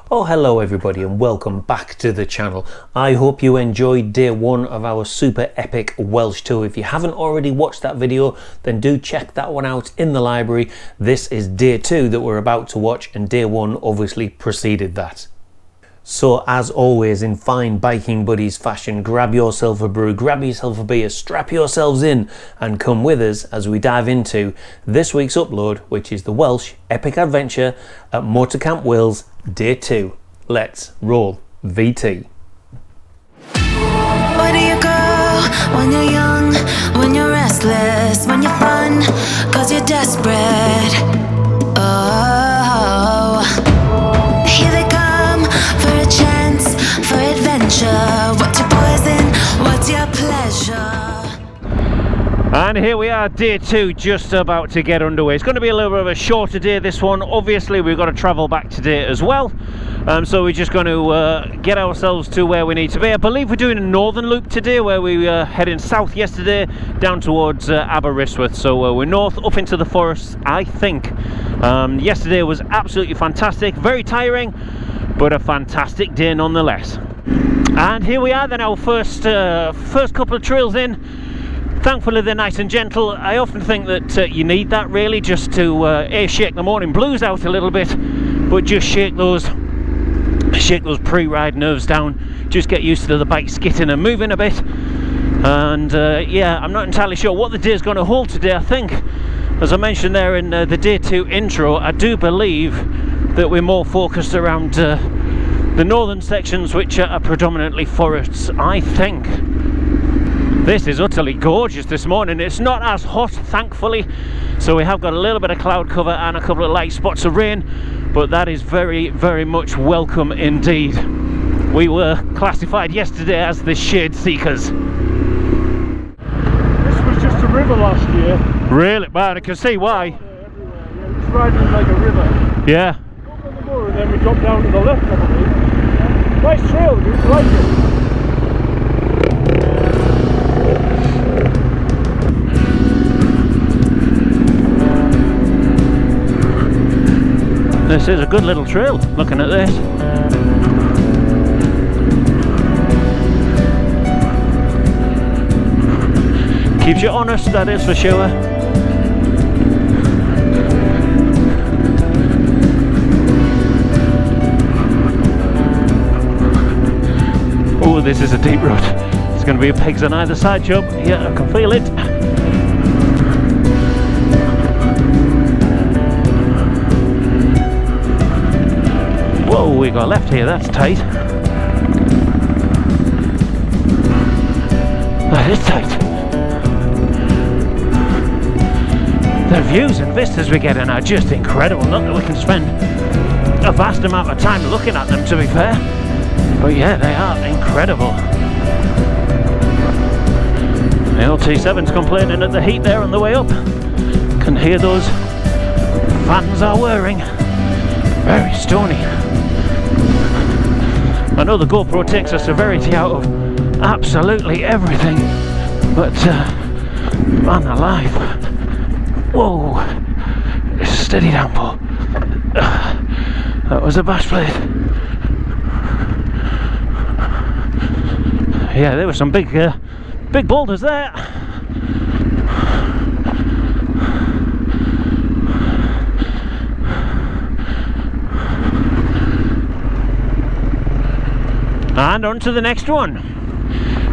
Oh, hello everybody and welcome back to the channel. I hope you enjoyed day one of our super epic Welsh tour. If you haven't already watched that video, then do check that one out in the library. This is day two that we're about to watch, and day one obviously preceded that. So as always, in fine biking buddies fashion, grab yourself a brew, grab yourself a beer, strap yourselves in and come with us as we dive into this week's upload, which is the Welsh epic adventure at Moto-Camp Wales day 2. Let's roll VT. Where do you go when you're young, when you're restless, when you're fun, 'cause you're desperate? Oh, here they come for a chance, for adventure. What's your poison? What's your pleasure? And here we are, day 2, just about to get underway. It's going to be a little bit of a shorter day, this one. Obviously, we've got to travel back today as well. So we're just going to get ourselves to where we need to be. I believe we're doing a northern loop today, where we were heading south yesterday, down towards Aberystwyth. So we're north, up into the forests, I think. Yesterday was absolutely fantastic, very tiring, but a fantastic day nonetheless. And here we are then, our first couple of trails in. Thankfully they're nice and gentle. I often think that you need that really, just to shake the morning blues out a little bit, but just shake those pre-ride nerves down, just get used to the bike skitting and moving a bit. And yeah, I'm not entirely sure what the day is going to hold today. I think, as I mentioned there in the day 2 intro, I do believe that we're more focused around the northern sections, which are predominantly forests, I think. This is utterly gorgeous this morning. It's not as hot, thankfully, so we have got a little bit of cloud cover and a couple of light spots of rain, but that is very, very much welcome indeed. We were classified yesterday as the shade seekers. This was just a river last year. Really? Well, I can see why. Everywhere. Yeah, it's riding like a river. Yeah. Up on the moor, and then we dropped down to the left, I believe. Nice trail, dude. I like it. This is a good little trail, looking at this. Keeps you honest, that is for sure. Oh, this is a deep road. There's going to be pigs on either side, Job. Yeah, I can feel it. Whoa, we got left here, that's tight. That is tight. The views and vistas we're getting are just incredible. Not that we can spend a vast amount of time looking at them, to be fair, but yeah, they are incredible. The old T7's complaining at the heat there on the way up. Can hear those fans are whirring. Very stony. I know the GoPro takes a severity out of absolutely everything, but man alive. Whoa, steady downpour. That was a bash blade. Yeah, there were some big boulders there. And on to the next one.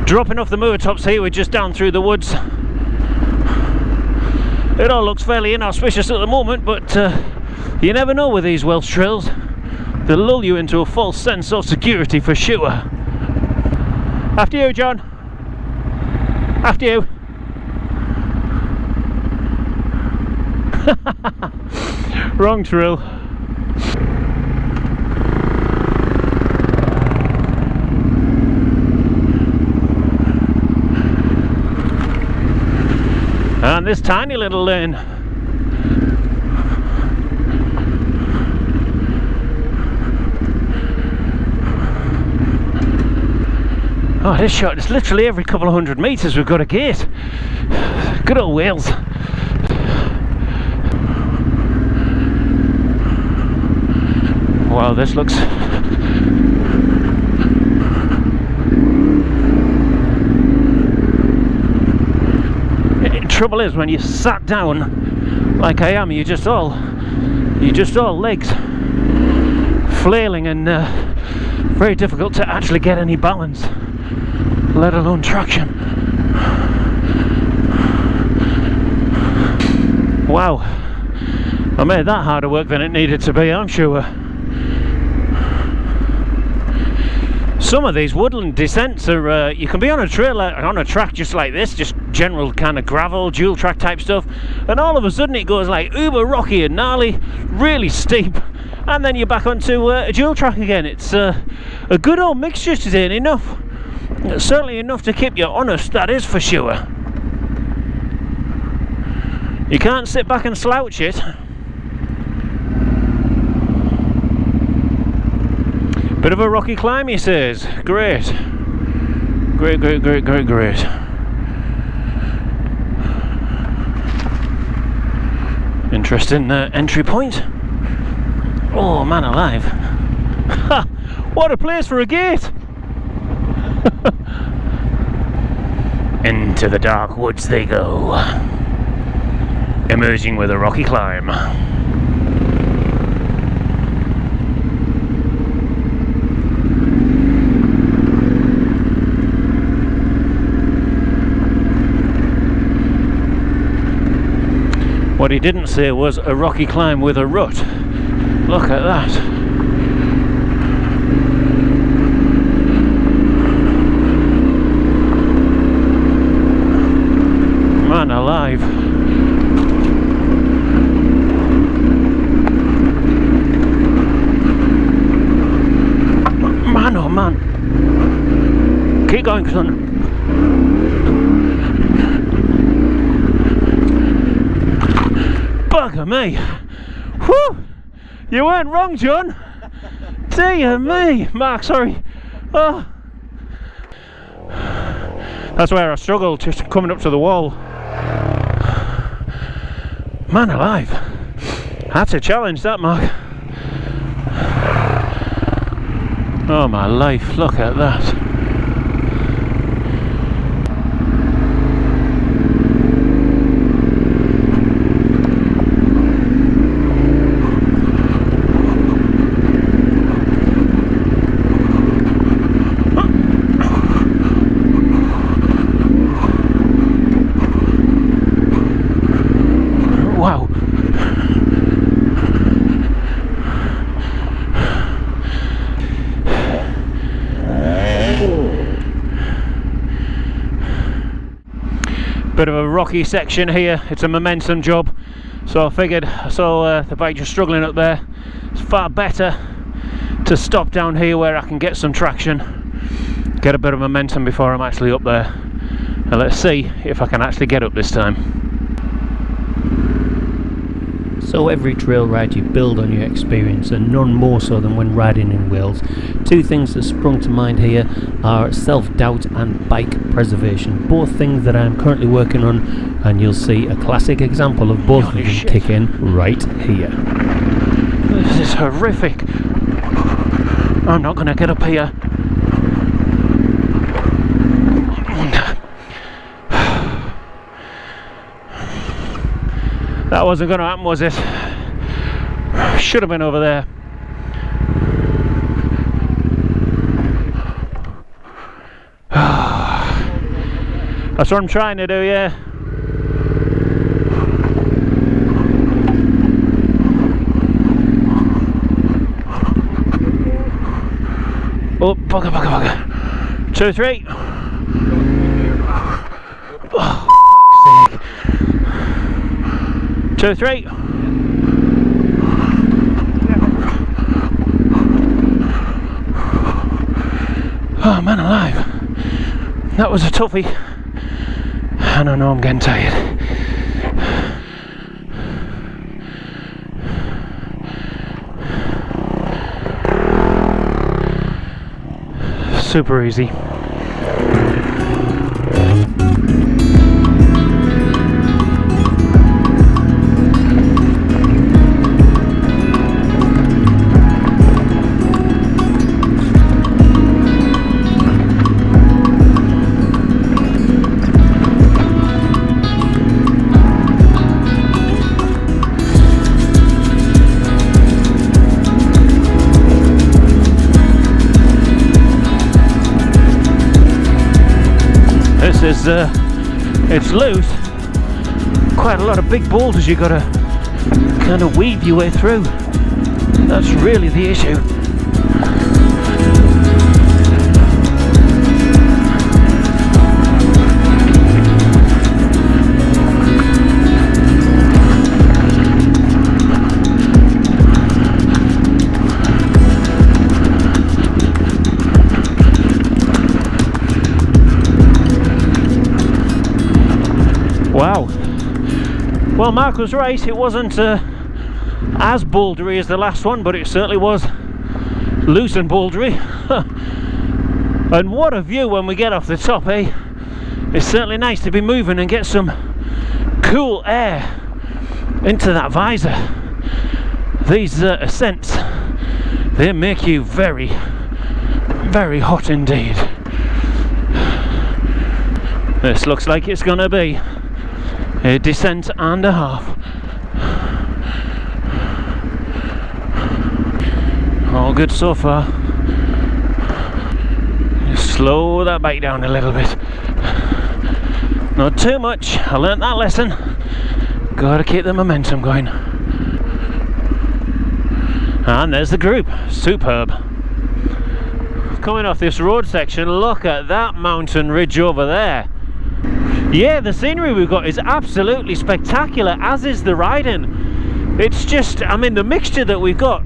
Dropping off the moor tops here, we're just down through the woods. It all looks fairly inauspicious at the moment, but you never know with these Welsh trails. They'll lull you into a false sense of security for sure. After you, John. After you. Wrong trail. And this tiny little lane. Oh, this shot is literally every couple of 100 metres we've got a gate. Good old Wales. Wow, this looks Trouble is, when you're sat down like I am, you're just all legs, flailing, and very difficult to actually get any balance, let alone traction. Wow, I made that harder work than it needed to be, I'm sure. Some of these woodland descents are, you can be on a trail, on a track just like this, just general kind of gravel, dual track type stuff, and all of a sudden it goes like uber rocky and gnarly, really steep, and then you're back onto a dual track again. It's a good old mixture today, and enough, certainly enough to keep you honest, that is for sure. You can't sit back and slouch it. Bit of a rocky climb, he says. Great. Great, great, great, great, great. Interesting entry point. Oh, man alive. Ha! What a place for a gate! Into the dark woods they go, emerging with a rocky climb. What he didn't say was a rocky climb with a rut. Look at that. Man alive. Man, oh man. Keep going, son. Bugger me! Whew! You weren't wrong, John! Dear me! Mark, sorry. Oh. That's where I struggled, just coming up to the wall. Man alive! That's a challenge, that, Mark. Oh my life, look at that. Wow. Bit of a rocky section here, it's a momentum job, so I figured, the bike just struggling up there, it's far better to stop down here where I can get some traction, get a bit of momentum before I'm actually up there, and let's see if I can actually get up this time. So every trail ride you build on your experience, and none more so than when riding in Wales. Two things that sprung to mind here are self-doubt and bike preservation, both things that I'm currently working on, and you'll see a classic example of both of them kick in right here. This is horrific. I'm not going to get up here. That wasn't going to happen, was it? Should have been over there. That's what I'm trying to do, yeah. Oh, bugger, bugger, bugger. 2, 3. Oh, fuck's sake. 2, 3. Oh man alive, that was a toughie, and I know I'm getting tired. Super easy. is it's loose. Quite a lot of big boulders you gotta kind of weave your way through. That's really the issue. Wow. Well, Mark was right, it wasn't as bouldery as the last one, but it certainly was loose and bouldery. And what a view when we get off the top, eh? It's certainly nice to be moving and get some cool air into that visor. These ascents, they make you very, very hot indeed. This looks like it's gonna be a descent and a half. All good so far. Just slow that bike down a little bit. Not too much. I learnt that lesson. Gotta keep the momentum going. And there's the group. Superb. Coming off this road section, look at that mountain ridge over there. Yeah, the scenery we've got is absolutely spectacular, as is the riding. It's just, I mean, the mixture that we've got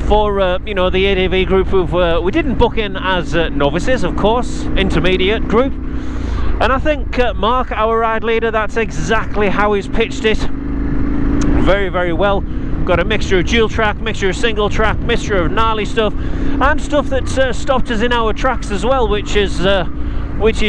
for, you know, the ADV group, we didn't book in as novices, of course, intermediate group. And I think Mark, our ride leader, that's exactly how he's pitched it. Very, very well. Got a mixture of dual track, mixture of single track, mixture of gnarly stuff, and stuff that's stopped us in our tracks as well, which is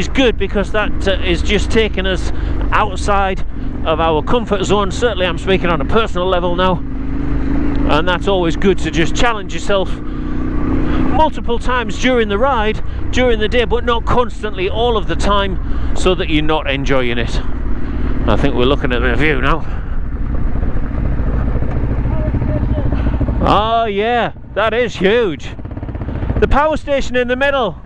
good, because that is just taking us outside of our comfort zone. Certainly I'm speaking on a personal level now, and that's always good to just challenge yourself multiple times during the ride, during the day, but not constantly all of the time, so that you're not enjoying it. I think we're looking at the view now. Oh yeah, that is huge. The power station in the middle.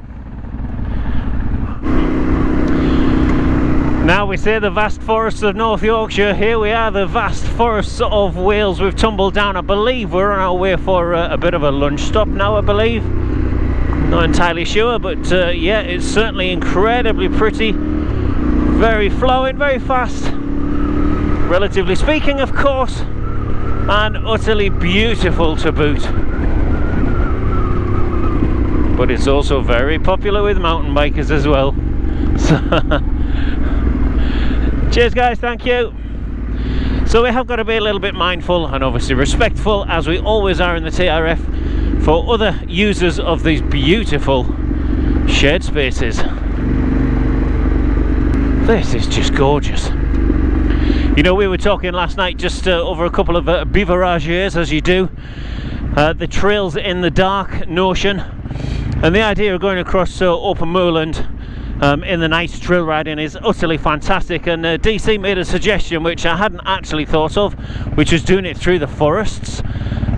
Now we say the vast forests of North Yorkshire, here we are, the vast forests of Wales. We've tumbled down. I believe we're on our way for a bit of a lunch stop now, I believe. Not entirely sure, but yeah, it's certainly incredibly pretty. Very flowing, very fast, relatively speaking, of course, and utterly beautiful to boot. But it's also very popular with mountain bikers as well. So cheers guys, thank you. So we have got to be a little bit mindful and obviously respectful, as we always are in the TRF, for other users of these beautiful shared spaces. This is just gorgeous. You know, we were talking last night just over a couple of biverages, as you do, the trails in the dark notion, and the idea of going across open moorland in the night trail riding is utterly fantastic. And DC made a suggestion which I hadn't actually thought of, which was doing it through the forests.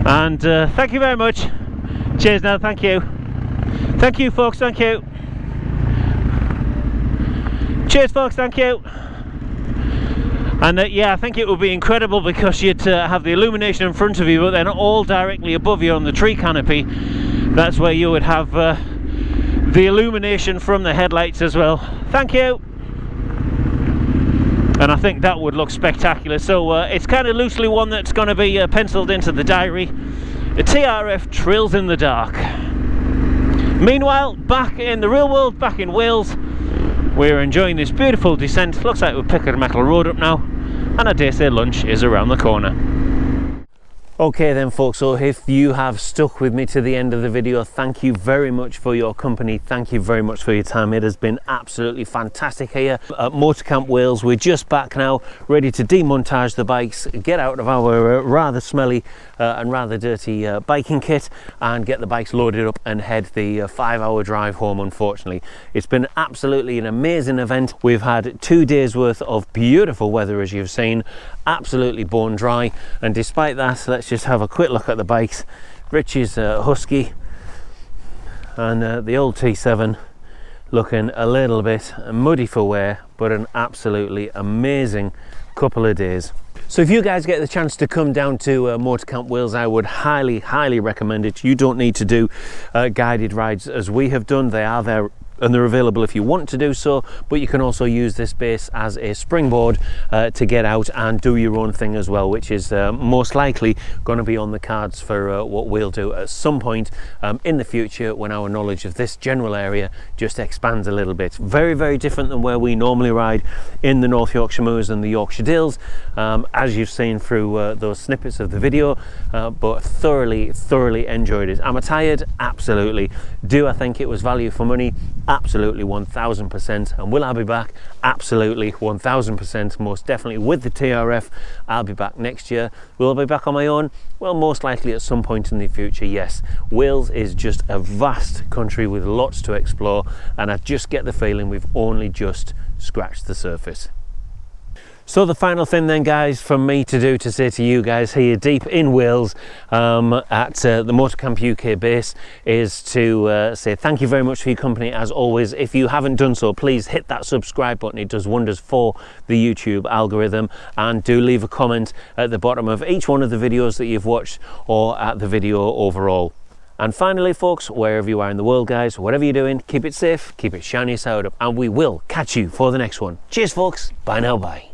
And thank you very much. Cheers now, thank you. Thank you folks, thank you. Cheers folks, thank you. And yeah, I think it would be incredible, because you'd have the illumination in front of you, but then all directly above you on the tree canopy, that's where you would have the illumination from the headlights as well. Thank you. And I think that would look spectacular. So it's kind of loosely one that's going to be penciled into the diary. The TRF Trails in the Dark. Meanwhile, back in the real world, back in Wales, we're enjoying this beautiful descent. Looks like we're picking a metal road up now, and I dare say lunch is around the corner. Okay then folks, so if you have stuck with me to the end of the video, thank you very much for your company, thank you very much for your time. It has been absolutely fantastic here at Moto-Camp Wales. We're just back now, ready to demontage the bikes, get out of our rather smelly and rather dirty biking kit, and get the bikes loaded up and head the 5-hour drive home. Unfortunately, it's been absolutely an amazing event. We've had 2 days worth of beautiful weather, as you've seen, absolutely bone dry, and despite that, let's just have a quick look at the bikes. Rich's Husky and the old T7 looking a little bit muddy for wear, but an absolutely amazing couple of days. So if you guys get the chance to come down to Moto-Camp Wales, I would highly recommend it. You don't need to do guided rides as we have done. They are there and they're available if you want to do so, but you can also use this base as a springboard to get out and do your own thing as well, which is most likely going to be on the cards for what we'll do at some point in the future when our knowledge of this general area just expands a little bit. Very different than where we normally ride in the North Yorkshire Moors and the Yorkshire Dales, as you've seen through those snippets of the video, but thoroughly enjoyed it. Am I tired? Absolutely. Do I think it was value for money? Absolutely, 1000%. And will I be back? Absolutely, 1000%, most definitely with the TRF. I'll be back next year. Will I be back on my own? Well, most likely at some point in the future, yes. Wales is just a vast country with lots to explore, and I just get the feeling we've only just scratched the surface. So the final thing then, guys, for me to do, to say to you guys here deep in Wales at the Moto-Camp UK base, is to say thank you very much for your company as always. If you haven't done so, please hit that subscribe button. It does wonders for the YouTube algorithm, and do leave a comment at the bottom of each one of the videos that you've watched or at the video overall. And finally, folks, wherever you are in the world, guys, whatever you're doing, keep it safe, keep it shiny side up, and we will catch you for the next one. Cheers, folks. Bye now, bye.